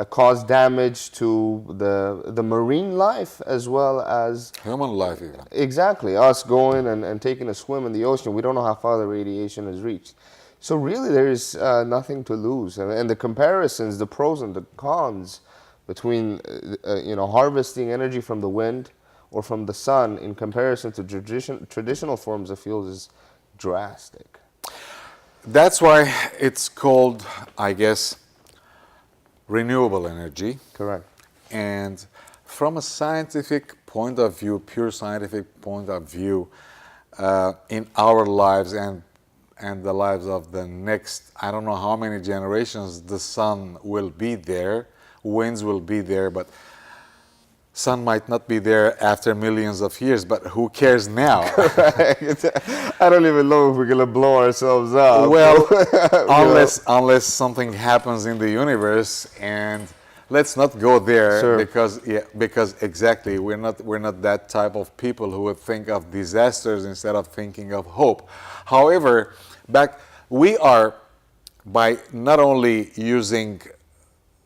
caused damage to the marine life as well as human life even. Exactly. Us going and taking a swim in the ocean, we don't know how far the radiation has reached. So really there is nothing to lose. And the comparisons, the pros and the cons between harvesting energy from the wind or from the sun in comparison to traditional forms of fuels is drastic. That's why it's called, I guess, renewable energy. Correct. And from a scientific point of view, pure scientific point of view, in our lives and and the lives of the next, I don't know how many generations, the sun will be there, winds will be there, but sun might not be there after millions of years, but who cares now? I don't even know if we're going to blow ourselves up. Well, unless something happens in the universe, and let's not go there. Sure. because exactly we're not that type of people who would think of disasters instead of thinking of hope. However, we are, by not only using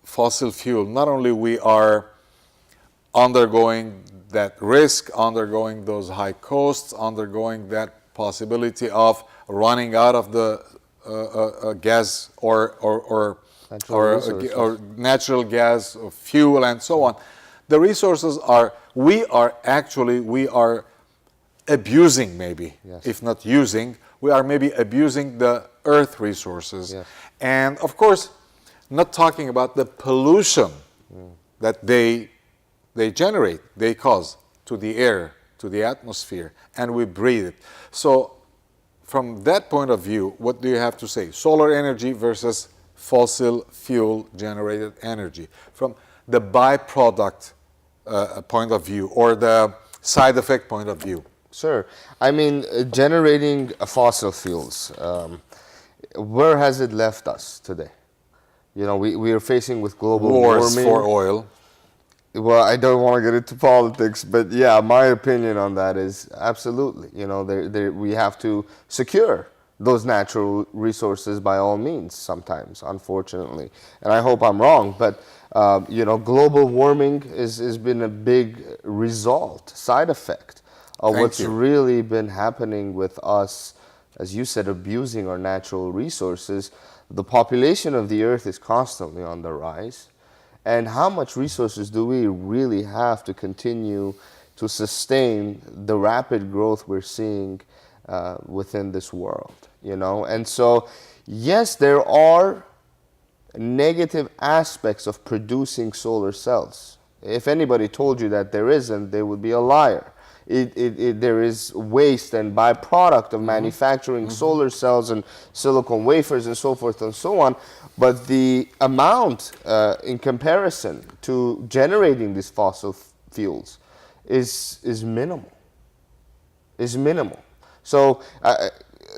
fossil fuel, not only we are undergoing that risk, undergoing those high costs, undergoing that possibility of running out of the gas or natural gas or fuel and so on. The resources we are abusing, maybe, yes. if not using, we are maybe abusing the earth resources. Yes. And of course, not talking about the pollution that they generate, they cause to the air, to the atmosphere, and we breathe it. So from that point of view, what do you have to say? Solar energy versus fossil fuel generated energy. From the byproduct point of view or the side effect point of view. Sure. I mean, generating fossil fuels, where has it left us today? You know, we are facing with global wars warming. for oil. Well, I don't want to get into politics, but yeah, my opinion on that is absolutely. You know, we have to secure those natural resources by all means sometimes, unfortunately. And I hope I'm wrong, but you know, global warming has been a big side effect of what's really been happening with us, as you said, abusing our natural resources. The population of the earth is constantly on the rise. And how much resources do we really have to continue to sustain the rapid growth we're seeing within this world, you know? And so, yes, there are negative aspects of producing solar cells. If anybody told you that there isn't, they would be a liar. There is waste and byproduct of manufacturing solar cells and silicon wafers and so forth and so on. But the amount in comparison to generating these fossil fuels is minimal. So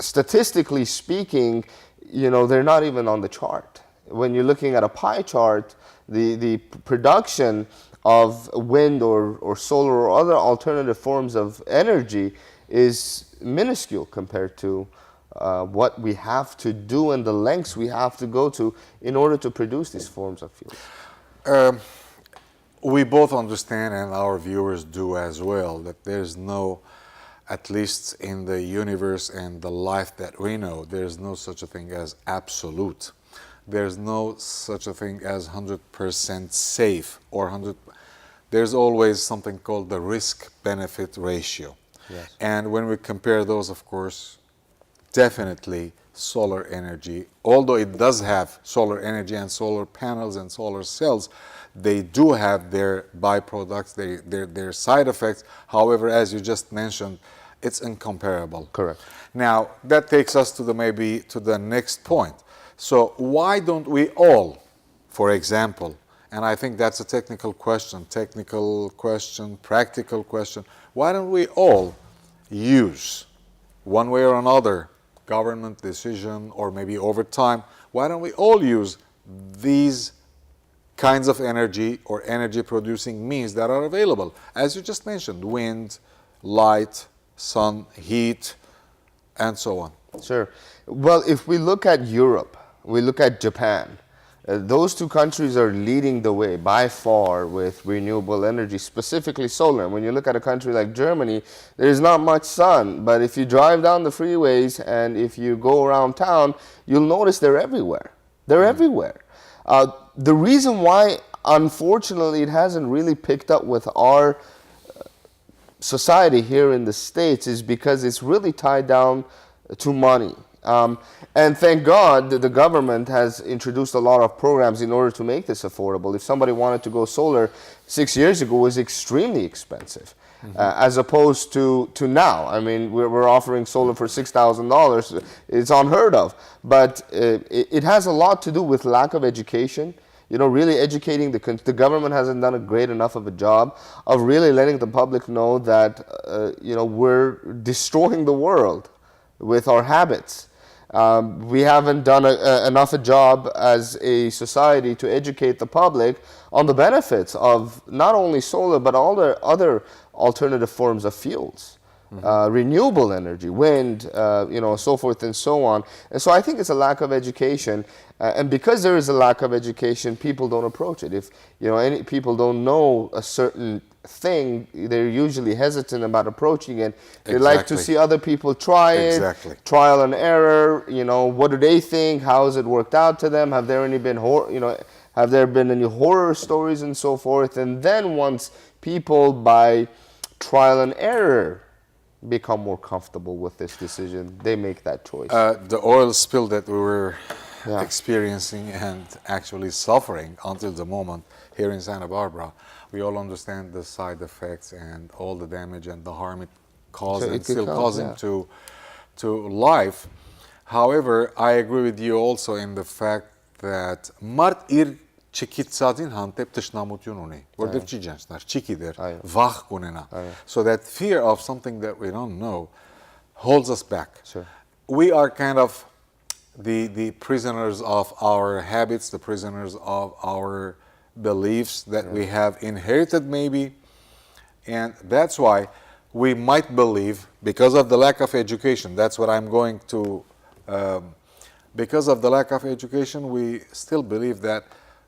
statistically speaking, you know, they're not even on the chart. When you're looking at a pie chart, the production of wind or solar or other alternative forms of energy is minuscule compared to what we have to do and the lengths we have to go to in order to produce these forms of fuel. We both understand, and our viewers do as well, that there's no, at least in the universe and the life that we know, there's no such a thing as absolute. There's no such a thing as 100% safe or 100. There's always something called the risk-benefit ratio. Yes. And when we compare those, of course, definitely solar energy, although it does have solar energy and solar panels and solar cells, they do have their byproducts, their side effects. However, as you just mentioned, it's incomparable. Correct. Now, that takes us to the next point. So why don't we all, for example, and I think that's a technical question, practical question, why don't we all use, one way or another, government decision or maybe over time, why don't we all use these kinds of energy or energy producing means that are available? As you just mentioned, wind, light, sun, heat, and so on. Sure. Well, if we look at Europe, we look at Japan, those two countries are leading the way by far with renewable energy, specifically solar. And when you look at a country like Germany, there's not much sun, but if you drive down the freeways and if you go around town, you'll notice they're everywhere. They're everywhere. The reason why, unfortunately, it hasn't really picked up with our society here in the States is because it's really tied down to money. And thank God that the government has introduced a lot of programs in order to make this affordable. If somebody wanted to go solar 6 years ago, it was extremely expensive. As opposed to now. I mean, we're offering solar for $6,000. It's unheard of. But it has a lot to do with lack of education. You know, really educating the government hasn't done a great enough of a job of really letting the public know that, you know, we're destroying the world with our habits. We haven't done enough a job as a society to educate the public on the benefits of not only solar, but all the other alternative forms of fuels. Renewable energy, wind, you know, so forth and so on. And so I think it's a lack of education. And because there is a lack of education, people don't approach it. If, you know, any people don't know a certain thing, they're usually hesitant about approaching it. They like to see other people try it, trial and error. You know, what do they think? How has it worked out to them? Have there have there been any horror stories and so forth? And then once people, by trial and error, become more comfortable with this decision, they make that choice. The oil spill that we were experiencing and actually suffering until the moment here in Santa Barbara, we all understand the side effects and all the damage and the harm it caused and still causing to life. However, I agree with you also in the fact that մարդ իր չկիցածին հանդեպ տշնամություն ունի, որտեղ չի ջանցնար, չի գիտեր, վախ կունենա. So that fear of something that we don't know holds us back. We are kind of the prisoners of our habits, the prisoners of our beliefs that we have inherited maybe, and that's why we might believe, because of the lack of education, that's what I'm going to, because of the lack of education, we still believe that,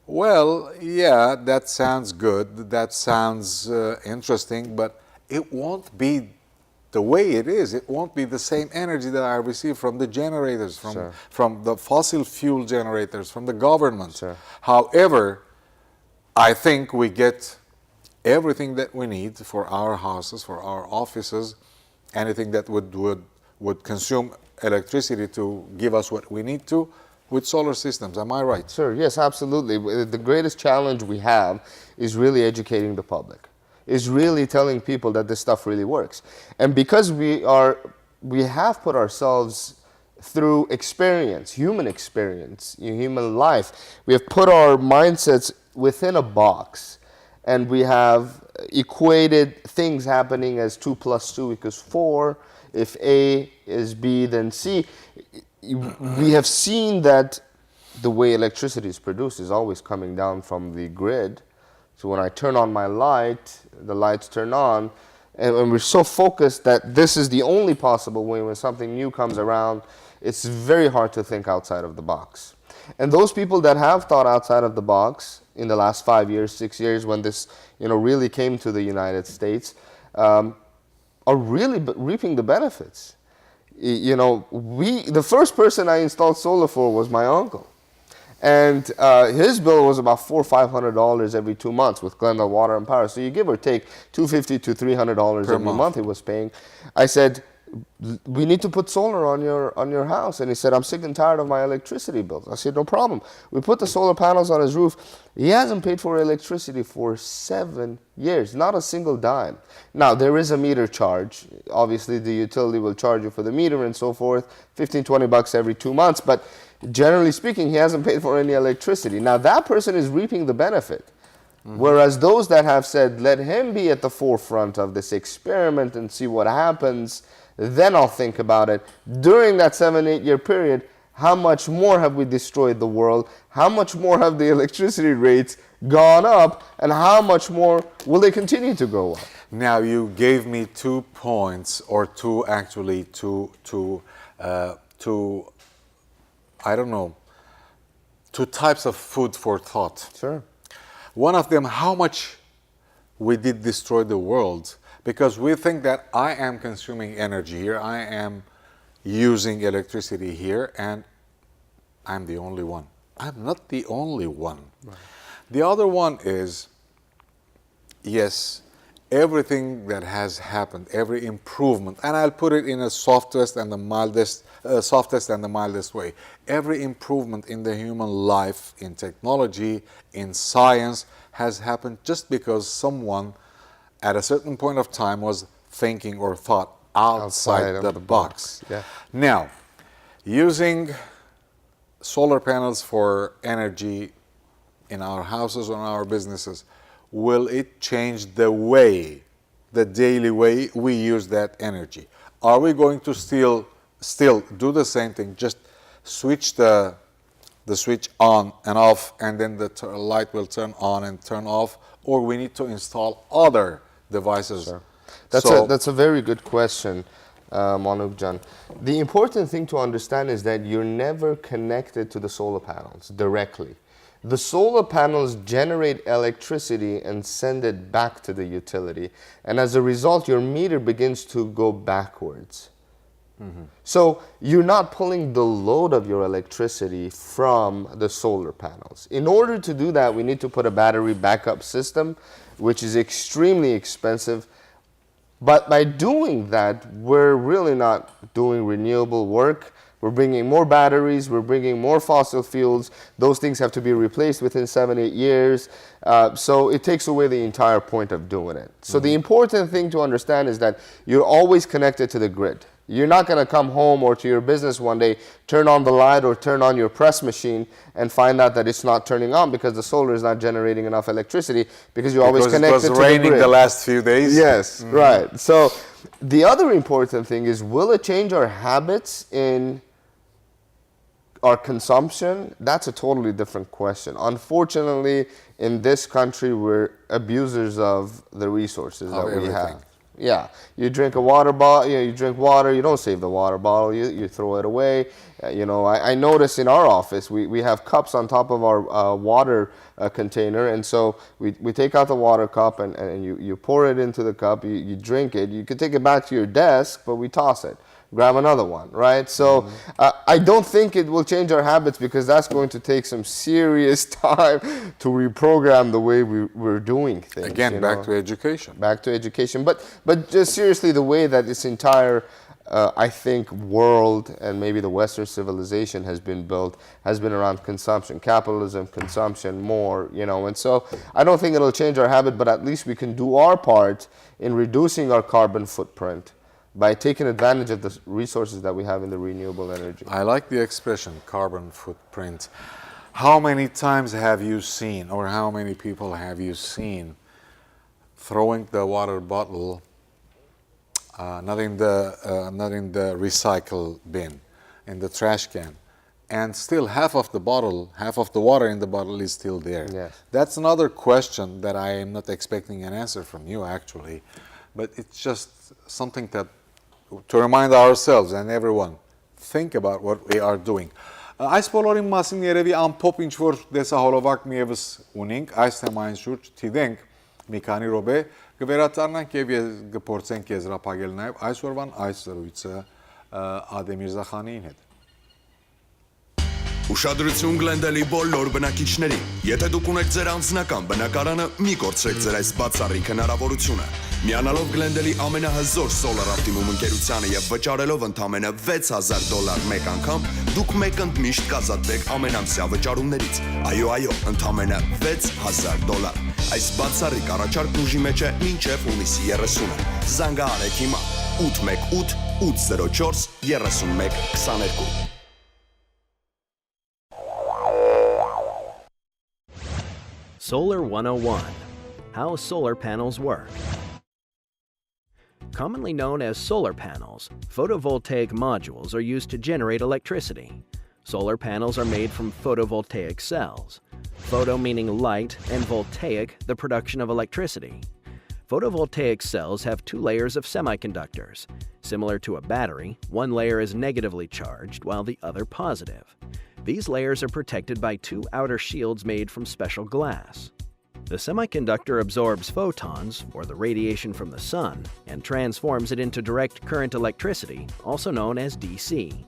well, yeah, that sounds good, that sounds interesting, but it won't be the way it is. It won't be the same energy that I receive from the generators, from the fossil fuel generators, from the government. However, I think we get everything that we need for our houses, for our offices, anything that would consume electricity to give us what we need to, with solar systems. Am I right? Sure, yes, absolutely. The greatest challenge we have is really educating the public, is really telling people that this stuff really works. And because we have put ourselves through experience, human life, we have put our mindsets within a box, and we have equated things happening as 2 + 2 = 4. If A is B, then C. We have seen that the way electricity is produced is always coming down from the grid. So when I turn on my light, the lights turn on, and we're so focused that this is the only possible way. When something new comes around, it's very hard to think outside of the box. And those people that have thought outside of the box in the last 5 years, 6 years, when this really came to the United States, are really reaping the benefits. The first person I installed solar for was my uncle. And his bill was about $400 or $500 every 2 months with Glendale Water and Power. So you give or take $250 to $300 every month he was paying. I said, we need to put solar on your house. And he said, I'm sick and tired of my electricity bills. I said, no problem. We put the solar panels on his roof. He hasn't paid for electricity for 7 years, not a single dime. Now, there is a meter charge. Obviously, the utility will charge you for the meter and so forth, $15, $20 every 2 months. But generally speaking, he hasn't paid for any electricity. Now, that person is reaping the benefit. Whereas those that have said, let him be at the forefront of this experiment and see what happens, then I'll think about it. During that 7-8 year period, how much more have we destroyed the world? How much more have the electricity rates gone up? And how much more will they continue to go up? Now, you gave me 2 points, or two types of food for thought. Sure. One of them, how much we did destroy the world, because we think that I am consuming energy here, I am using electricity here, and I'm the only one. I'm not the only one. Right. The other one is, yes, everything that has happened, every improvement, and I'll put it in a softest and the mildest way. Every improvement in the human life, in technology, in science, has happened just because someone at a certain point of time was thinking or thought outside the box. Yeah. Now, using solar panels for energy in our houses or in our businesses, will it change the way, the daily way we use that energy? Are we going to still do the same thing, just switch the switch on and off, and then the light will turn on and turn off, or we need to install other devices? Sure. That's a very good question, Manukjan. The important thing to understand is that you're never connected to the solar panels directly. The solar panels generate electricity and send it back to the utility, and as a result, your meter begins to go backwards. So you're not pulling the load of your electricity from the solar panels. In order to do that, we need to put a battery backup system, which is extremely expensive. But by doing that, we're really not doing renewable work. We're bringing more batteries, we're bringing more fossil fuels. Those things have to be replaced within 7-8 years. So it takes away the entire point of doing it. So the important thing to understand is that you're always connected to the grid. You're not going to come home or to your business one day, turn on the light or turn on your press machine and find out that it's not turning on because the solar is not generating enough electricity because you're always connected to the grid. It was raining the last few days. Yes, right. So the other important thing is, will it change our habits in our consumption? That's a totally different question. Unfortunately, in this country, we're abusers of the resources that we have. Yeah, you drink a water bottle, you drink water, you don't save the water bottle, you throw it away. I notice in our office, we have cups on top of our water container, and so we take out the water cup and you pour it into the cup, you drink it, you can take it back to your desk, but we toss it. Grab another one, right? So I don't think it will change our habits because that's going to take some serious time to reprogram the way we're doing things. Again, back to education. Back to education. But just seriously, the way that this entire, I think, world and maybe the Western civilization has been built has been around consumption, capitalism, consumption, more, and so I don't think it'll change our habit, but at least we can do our part in reducing our carbon footprint by taking advantage of the resources that we have in the renewable energy. I like the expression carbon footprint. How many times have you seen, or how many people have you seen throwing the water bottle not in the recycle bin, in the trash can, and still half of the water in the bottle is still there? Yes. That's another question that I am not expecting an answer from you, actually, but it's just something that to remind ourselves and everyone, think about what we are doing. Այս բոլորին մասին երևի ամփոփ ինչ որ դեսահոլովակ միևս ունենք, այս թեմային շուրջ թիվենք մի քանի րոպե, կվերադառնանք եւ կփորձենք եզրափակել նաեւ այսօրվան այս զրույցը Adeh Mirzakhaniին հետ։ Ուշադրություն Գլենդելի բոլոր բնակիչներին։ Եթե դուք ունեք ձեր անձնական բնակարանը, մի կորցրեք ձեր այս բացառիկ հնարավորությունը։ Միանալով Գլենդելի ամենահզոր Solar Optimum ընկերությանը եւ վճարելով ընդամենը $6000 մեկ անգամ, դուք մեկ ընդմիշտ կազատվեք ամենամսյա վճարումներից։ Այո, ընդամենը $6000։ Այս բացառիկ առաջարկն ուժի մեջ է մինչև հունիսի 30-ը։ Զանգահարեք հիմա 818 804 3122։ Solar 101. How solar panels work. Commonly known as solar panels, photovoltaic modules are used to generate electricity. Solar panels are made from photovoltaic cells. Photo meaning light and voltaic, the production of electricity. Photovoltaic cells have 2 layers of semiconductors. Similar to a battery, one layer is negatively charged while the other positive. These layers are protected by 2 outer shields made from special glass. The semiconductor absorbs photons, or the radiation from the sun, and transforms it into direct current electricity, also known as DC.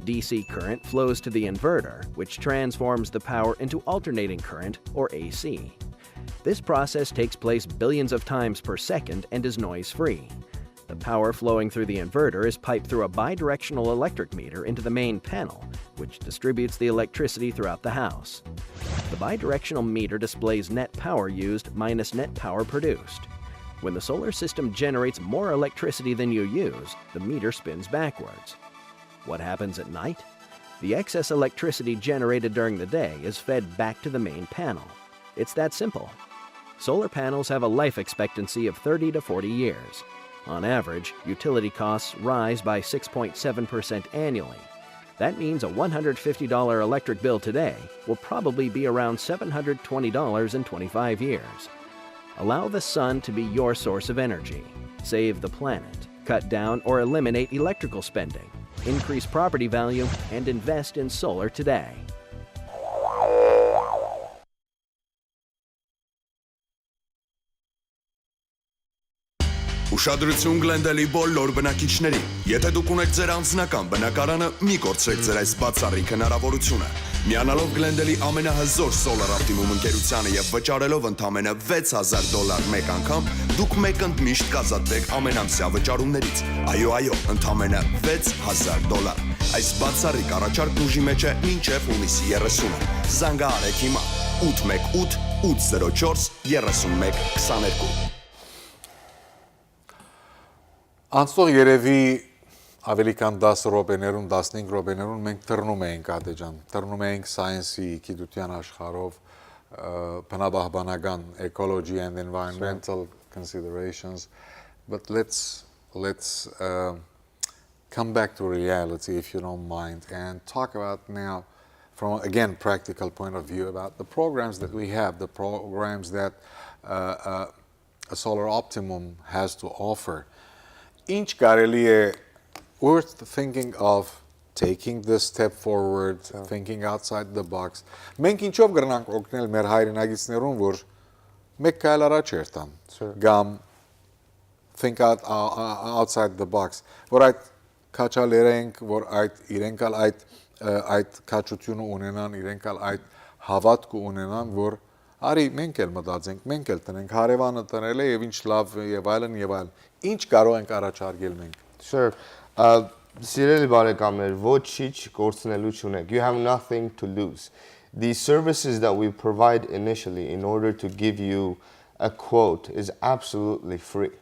DC current flows to the inverter, which transforms the power into alternating current, or AC. This process takes place billions of times per second and is noise-free. The power flowing through the inverter is piped through a bidirectional electric meter into the main panel, which distributes the electricity throughout the house. The bidirectional meter displays net power used minus net power produced. When the solar system generates more electricity than you use, the meter spins backwards. What happens at night? The excess electricity generated during the day is fed back to the main panel. It's that simple. Solar panels have a life expectancy of 30 to 40 years. On average, utility costs rise by 6.7% annually. That means a $150 electric bill today will probably be around $720 in 25 years. Allow the sun to be your source of energy. Save the planet. Cut down or eliminate electrical spending. Increase property value and invest in solar today. Ուշադրություն Գլենդելի բոլոր բնակիչներին։ Եթե դուք ունեք ձեր անձնական բնակարանը, մի կորցրեք ձեր այս բացառիկ հնարավորությունը։ Միանալով Գլենդելի ամենահզոր Solar Optimum ընկերությանը եւ վճարելով ընդամենը $6000 մեկ անգամ, դուք մեկ ընդմիշտ կազատվեք ամենամսյա վճարումներից։ Այո, ընդամենը $6000։ Այս բացառիկ առաջարկն ուժի մեջ է մինչև հունիսի 30-ը։ Զանգահարեք հիմա 818 804 3122։ Անցնող երևի ավելի քան 10 րոպեներուն, 15 րոպեներուն մենք թռնում էինք Adeh ջան, թռնում էինք science-ի, գիտության աշխարհով, բնաբահբանական ecology and environmental considerations, but let's come back to reality if you don't mind and talk about now from again practical point of view about the programs that we have, the programs that a Solar Optimum has to offer. Ինչ կարելի է worth thinking of taking this step forward, thinking outside the box. Մենք ինչով գրնանք օգնել մեր հայրենագիցներուն, որ մեկ քայլ առաջ երթան, կամ think outside the box, որ այդ քաչալերենք, որ այդ իրենք այդ քաչությունը ունենան, իրենք այդ հավատքը ունենան, որ արի մենք էլ մտածենք, մենք էլ տնենք, հարևանը տնել է եւ ինչ լավ եւ այլն եւ այլն։ Ինչ կարող ենք առաջարկել մենք։ Sure. Սիրելի բարեկամներ, ոչինչ կորցնելու չունեք. You have nothing to lose. The services that we provide initially in order to give you a quote is absolutely free.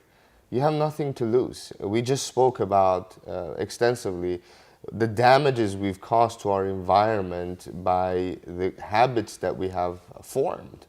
You have nothing to lose. We just spoke about extensively the damages we've caused to our environment by the habits that we have formed.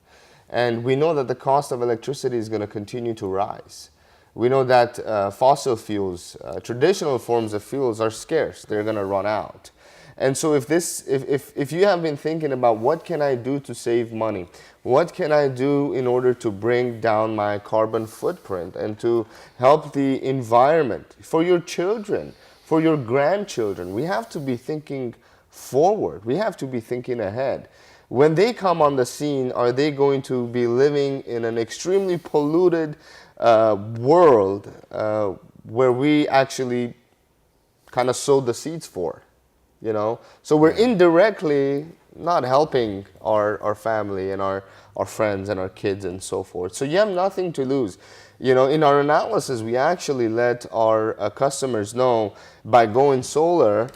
And we know that the cost of electricity is going to continue to rise. We know that fossil fuels, traditional forms of fuels are scarce. They're going to run out. And so if you have been thinking about what can I do to save money, what can I do in order to bring down my carbon footprint and to help the environment for your children, for your grandchildren, we have to be thinking forward. We have to be thinking ahead. When they come on the scene, are they going to be living in an extremely polluted world where we actually kind of sowed the seeds for, you know? So we're indirectly not helping our family and our friends and our kids and so forth. So you have nothing to lose. You know, in our analysis, we actually let our customers know by going solar,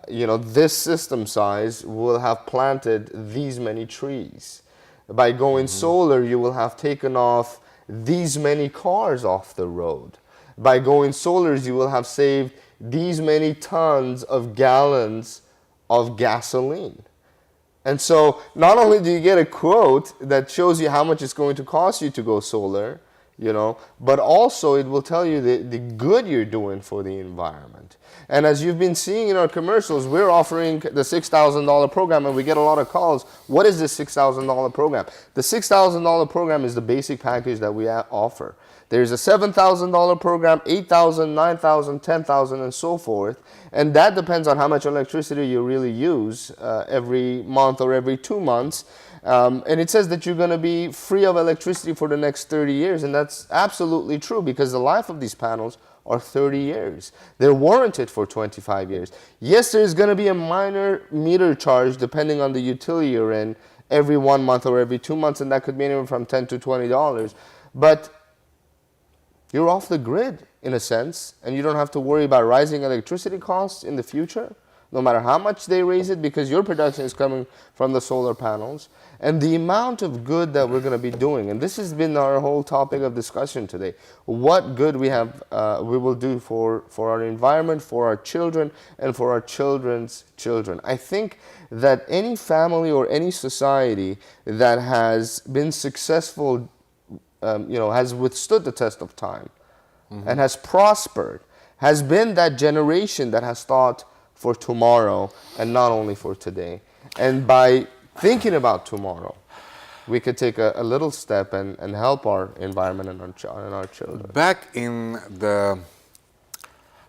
you know, this system size will have planted these many trees. By going solar, you will have taken off these many cars off the road. By going solars, you will have saved these many tons of gallons of gasoline. And so not only do you get a quote that shows you how much it's going to cost you to go solar, you know, but also it will tell you the good you're doing for the environment. And as you've been seeing in our commercials, we're offering the $6,000 program, and we get a lot of calls. What is this $6,000 program? The $6,000 program is the basic package that we offer. There's a $7,000 program, $8,000, $9,000, $10,000, and so forth. And that depends on how much electricity you really use every month or every 2 months. And it says that you're going to be free of electricity for the next 30 years. And that's absolutely true, because the life of these panels are 30 years. They're warranted for 25 years. Yes, there's going to be a minor meter charge depending on the utility you're in every 1 month or every 2 months, and that could be anywhere from $10 to $20. But you're off the grid in a sense, and you don't have to worry about rising electricity costs in the future, no matter how much they raise it, because your production is coming from the solar panels. And the amount of good that we're going to be doing, and this has been our whole topic of discussion today, what good we will do for our environment, for our children, and for our children's children. I think that any family or any society that has been successful, has withstood the test of time and has prospered, has been that generation that has thought for tomorrow and not only for today. And by thinking about tomorrow, we could take a little step and help our environment and our children. Back in the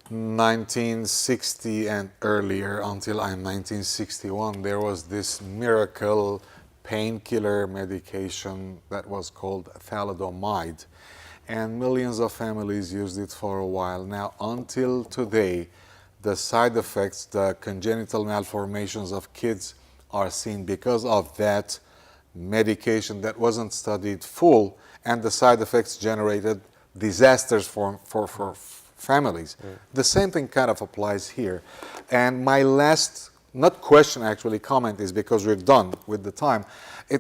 1960 and earlier, until 1961, there was this miracle painkiller medication that was called thalidomide, and millions of families used it for a while. Now, until today, the side effects, the congenital malformations of kids are seen because of that medication that wasn't studied full, and the side effects generated disasters for families. The same thing kind of applies here. And my last, not question actually, comment is, because we're done with the time,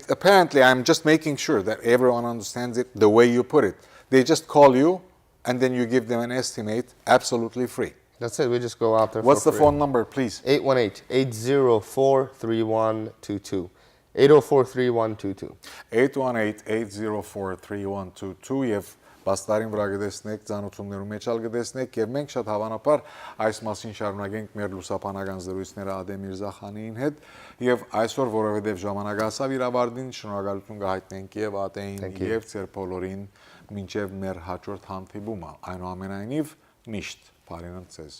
apparently I'm just making sure that everyone understands it the way you put it. They just call you and then you give them an estimate absolutely free. That's it. We just go out there. What's for the free. phone number, please? 818-804-3122. 804-3122. 818-804-3122 եւ բաստարին վրա գտեսնեք, ծանոթումներում մեջալ գտեսնեք, եւ մենք շատ հավանաբար այս մասին շարունակենք մեր լուսապանական զրույցները Adeh Mirzakhaniին հետ, եւ այսօր, որովհետեւ ժամանակ հասավ իր ավարտին, շնորհակալություն կհայտնենք եւ Adeh-ին եւ ձեր բոլորին մինչեւ մեր հաջորդ հանդիպումը։ Այնուամենայնիվ միշտ բարին ցեզ։